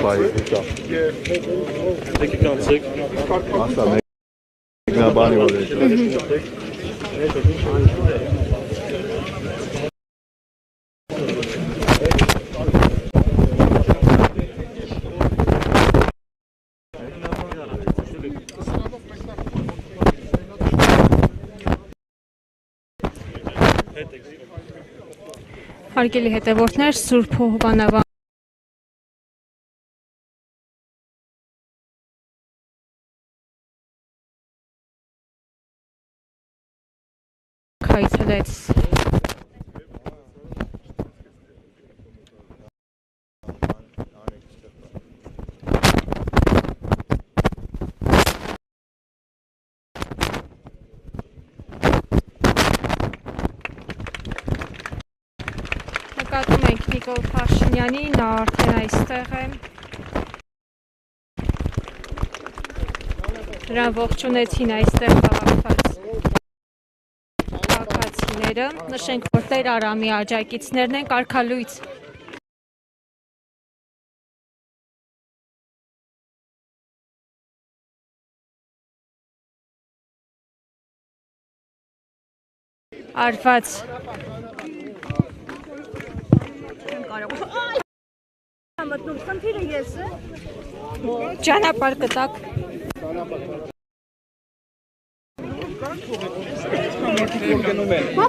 Πάει, Եկեք անցեք։ ասա մեկնաբանի որ Հարգելի հետևորդներ, Սուրբ Հովանավան հայցելեց նկատում ենք Նիկոլ Փաշինյանի, նա արդեն այստեղ է։ Նրան ողջունեցին այստեղ հավաքված քաղաքացիները, նշենք, որ Տեր Արամի աջակիցներն են, կարգալույծ արված մտնում խնդիրը ես է ճանապարհ կտակ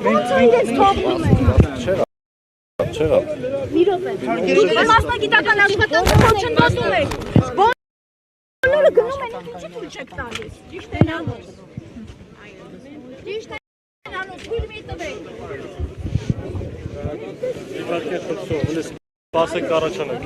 ոնց է ես թողնում եմ չեղավ մի րոպե դուք մասնագիտական աշխատանքը ոչնչացնում եք բոլորը գնում են ինչի թույլ չեք տալիս ճիշտ է նանոց թույլ մի տվեք Իհարկե խնդրում, հենց սպասեք առաջանակ։